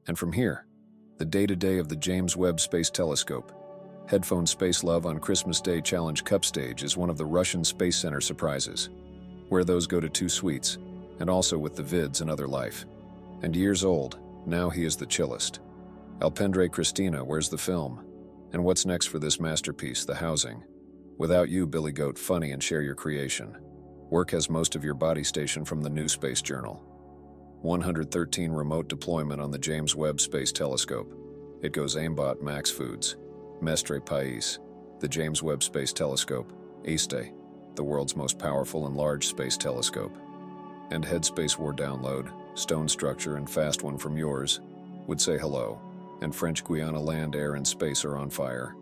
And from here, the day-to-day of the James Webb Space Telescope. Headphone Space Love on Christmas Day Challenge Cup Stage is one of the Russian Space Center surprises, where those go to 2 suites, and also with the vids and other life. And years old, now he is the chillest. Alpendre Christina, where's the film? And what's next for this masterpiece, the housing? Without you, Billy Goat, funny and share your creation. Work has most of your body station from the New Space Journal. 113 remote deployment on the James Webb Space Telescope. It goes aimbot max foods. Mestre Pais, the James Webb Space Telescope. Este, the world's most powerful and large space telescope. And Headspace War download, stone structure and fast one from yours, would say hello. And French Guiana land, air and space are on fire.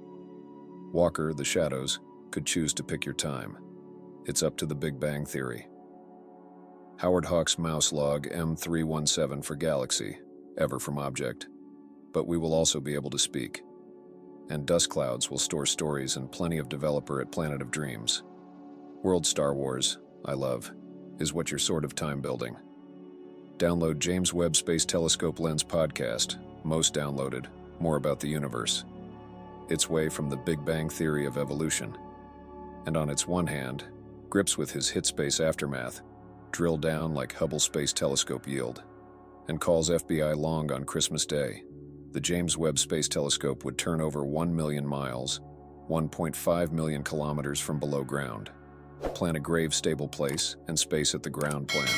Walker, the shadows, could choose to pick your time. It's up to the Big Bang Theory. Howard Hawks mouse log M317 for Galaxy, ever from object. But we will also be able to speak. And dust clouds will store stories and plenty of developer at Planet of Dreams. World Star Wars, I love, is what you're sort of time building. Download James Webb Space Telescope Lens podcast, most downloaded, more about the universe. Its way from the Big Bang Theory of evolution. And on its one hand, grips with his hit space aftermath, drill down like Hubble Space Telescope yield, and calls FBI long on Christmas Day. The James Webb Space Telescope would turn over 1 million miles, 1.5 million kilometers from below ground. Plan a grave stable place and space at the ground plan.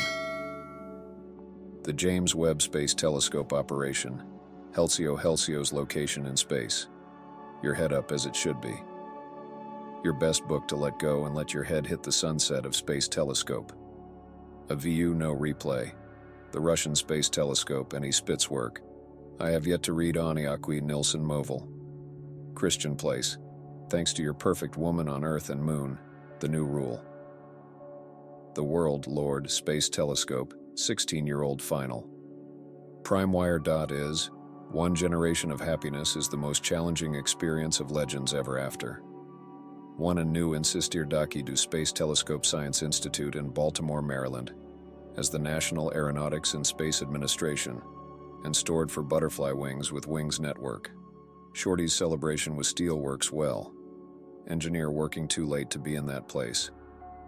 The James Webb Space Telescope operation, Helsio's location in space. Your head up as it should be. Your best book to let go and let your head hit the sunset of Space Telescope. A VU no replay, the Russian Space Telescope and Spitz work. I have yet to read Aniakwi Nilsson Movil. Christian place, thanks to your perfect woman on Earth and Moon, the new rule. The World Lord Space Telescope, 16-year-old final. PrimeWire.is, one generation of happiness is the most challenging experience of legends ever after. One and new Insistir Daki do Space Telescope Science Institute in Baltimore, Maryland, as the National Aeronautics and Space Administration, and stored for butterfly wings with Wings Network. Shorty's celebration with Steelworks well. Engineer working too late to be in that place,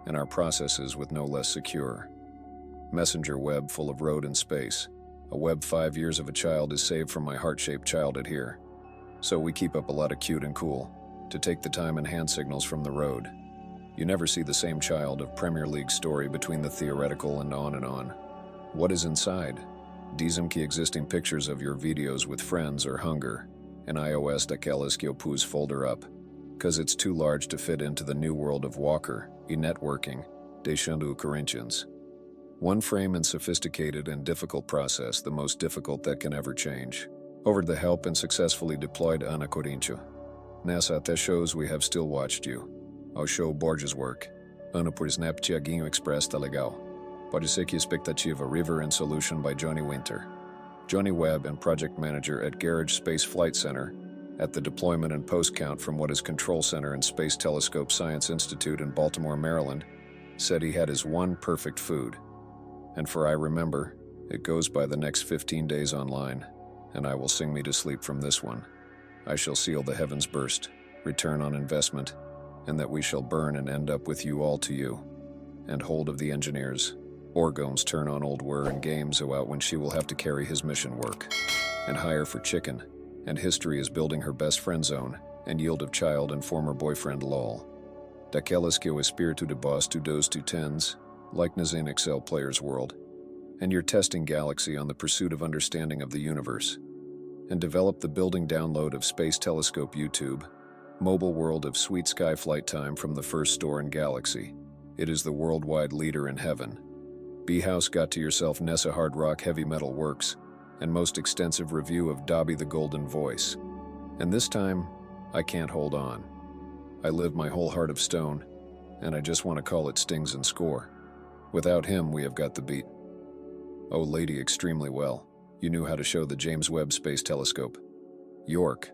and our processes with no less secure. Messenger web full of road and space. A web 5 years of a child is saved from my heart-shaped childhood here. So we keep up a lot of cute and cool, to take the time and hand signals from the road. You never see the same child of Premier League story between the theoretical and on and on. What is inside? Dizimki existing pictures of your videos with friends or hunger, and iOS daquelas que eu pus folder up, cause it's too large to fit into the new world of Walker, e-networking, deixando Corinthians. One frame and sophisticated and difficult process, the most difficult that can ever change. Over the help and successfully deployed Ana Corinthians. Nessa até shows we have still watched you. Ao show Borges work. Ana por Snap Tiaguinho Express tá legal. Pode ser que expectativa River and Solution by Johnny Winter. Johnny Webb and project manager at Garage Space Flight Center, at the deployment and post count from what is Control Center and Space Telescope Science Institute in Baltimore, Maryland, said he had his one perfect food. And for I remember, it goes by the next 15 days online, and I will sing me to sleep from this one. I shall seal the heavens burst, return on investment, and that we shall burn and end up with you all to you. And hold of the engineers. Orgone's turn on old whir and games out when she will have to carry his mission work. And hire for chicken, and history is building her best friend zone, and yield of child and former boyfriend lol. Daquelas que o espírito de boss to dos to tens, likeness in Excel player's world. And you're testing Galaxy on the pursuit of understanding of the universe. And develop the building download of Space Telescope YouTube, mobile world of sweet sky flight time from the first store in Galaxy. It is the worldwide leader in heaven. B-House got to yourself Nessa Hard Rock Heavy Metal Works, and most extensive review of Dobby the Golden Voice. And this time, I can't hold on. I live my whole heart of stone, and I just want to call it Stings and Score. Without him, we have got the beat. Oh, lady, extremely well. You knew how to show the James Webb Space Telescope. York,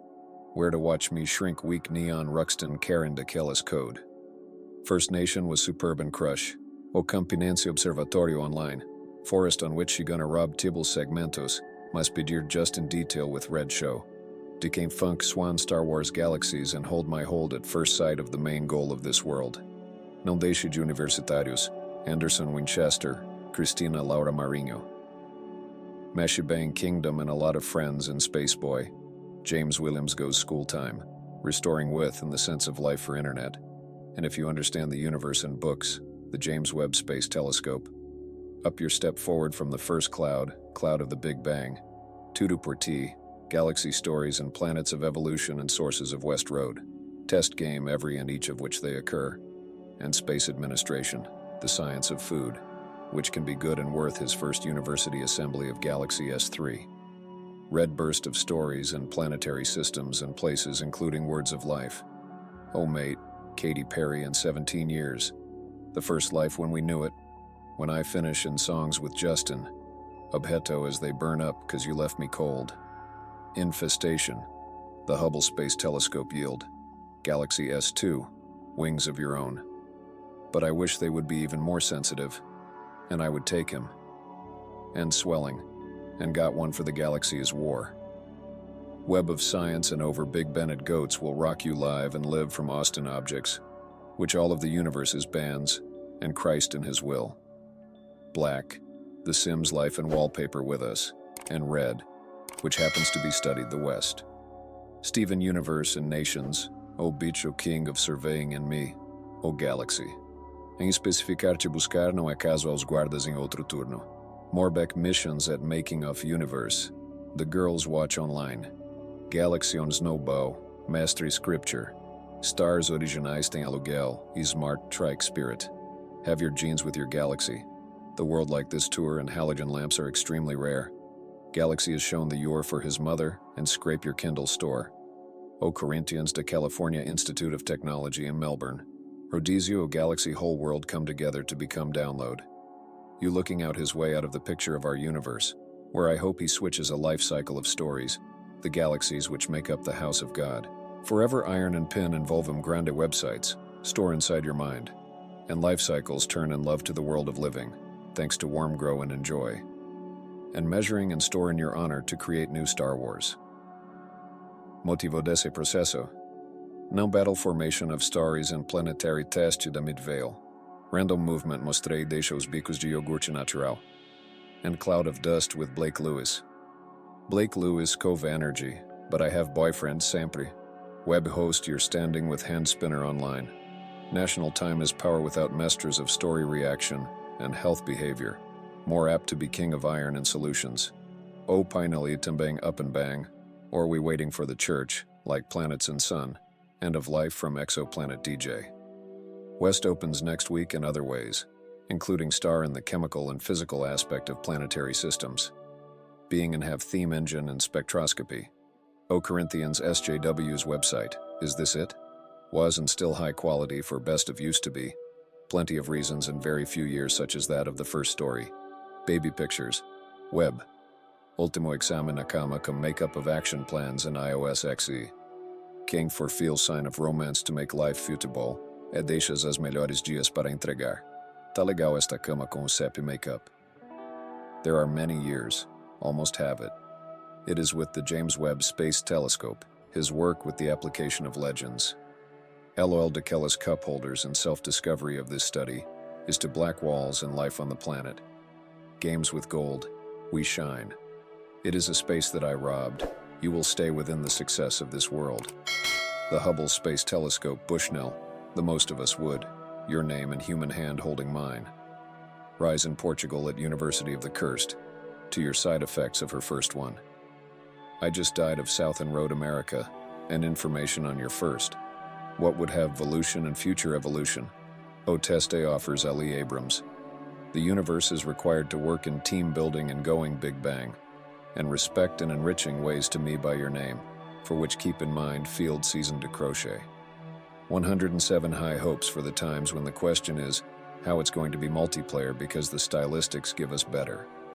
where to watch me shrink weak neon Ruxton Karen Daquelas code. First Nation was superb and crush. O Campinense Observatorio online. Forest on which she gonna rob Tibble segmentos. Must be dear just in detail with Red Show. Decame Funk Swan Star Wars Galaxies and hold my hold at first sight of the main goal of this world. Não deixe de universitários, Anderson Winchester, Cristina Laura Marinho. Meshibang Kingdom and a lot of friends in Spaceboy. James Williams Goes School Time, restoring width and the sense of life for internet. And if you understand the universe in books, the James Webb Space Telescope. Up your step forward from the first cloud of the Big Bang. Tudo por ti, galaxy stories and planets of evolution and sources of West Road. Test game every and each of which they occur. And space administration, the science of food, which can be good and worth his first university assembly of Galaxy S3. Red burst of stories and planetary systems and places including words of life. Oh mate, Katy Perry in 17 years. The first life when we knew it. When I finish in songs with Justin. Objeto as they burn up cause you left me cold. Infestation. The Hubble Space Telescope yield. Galaxy S2. Wings of your own. But I wish they would be even more sensitive. And I would take him. And swelling. And got one for the Galaxy's war. Web of Science and over Big Bennett Goats will rock you live and live from Austin objects, which all of the universe's bans, and Christ in his will. Black, The Sims life and wallpaper with us, and red, which happens to be studied the West. Steven Universe and Nations, O bicho king of surveying in me, O Galaxy. Em especificar-te buscar não é caso aos guardas em outro turno. Morbeck missions at Making of Universe. The Girls Watch Online. Galaxy on Snowbow. Mestre Scripture. Stars originais têm aluguel. E Smart Trike Spirit. Have your genes with your Galaxy. The world like this tour and halogen lamps are extremely rare. Galaxy has shown the Yor for his mother and scrape your Kindle store. O Corinthians de California Institute of Technology in Melbourne. Rodizio Galaxy whole world come together to become download. You looking out his way out of the picture of our universe, where I hope he switches a life cycle of stories, the galaxies which make up the house of God. Forever iron and pin involvem grande websites, store inside your mind. And life cycles turn and love to the world of living, thanks to warm grow and enjoy. And measuring and store in your honor to create new Star Wars. Motivo desse processo. Não battle formation of stars and planetary teste da midveil. Random movement mostrei deixa os bicos de iogurte natural. And cloud of dust with Blake Lewis. Blake Lewis Cove Energy, but I have boyfriend sempre. Web host you're standing with hand spinner online. National time is power without mestres of story reaction and health behavior. More apt to be king of iron and solutions. O pinally tambang up and bang. Or we waiting for the church, like planets and sun. End of life from Exoplanet DJ. West opens next week in other ways, including star in the chemical and physical aspect of planetary systems. Being and have theme engine and spectroscopy. O Corinthians SJW's website, is this it? Was and still high quality for best of used to be. Plenty of reasons and very few years such as that of the first story. Baby pictures. Web. Ultimo examen na cama com makeup of action plans in iOS XE. King for feel sign of romance to make life futebol. É deixas as melhores dias para entregar. Tá legal esta cama com o CEP makeup. There are many years, almost have it. It is with the James Webb Space Telescope, his work with the application of legends. LOL Dekelis cup holders and self-discovery of this study is to black walls and life on the planet. Games with gold, we shine. It is a space that I robbed. You will stay within the success of this world. The Hubble Space Telescope Bushnell, the most of us would, your name and human hand holding mine. Rise in Portugal at University of the Cursed, to your side effects of her first one. I just died of South and Road America, and information on your first. What would have volution and future evolution? O Teste offers L.E. Abrams. The universe is required to work in team building and going Big Bang, and respect and enriching ways to me by your name, for which keep in mind field season de crochet. 107 high hopes for the times when the question is how it's going to be multiplayer because the stylistics give us better.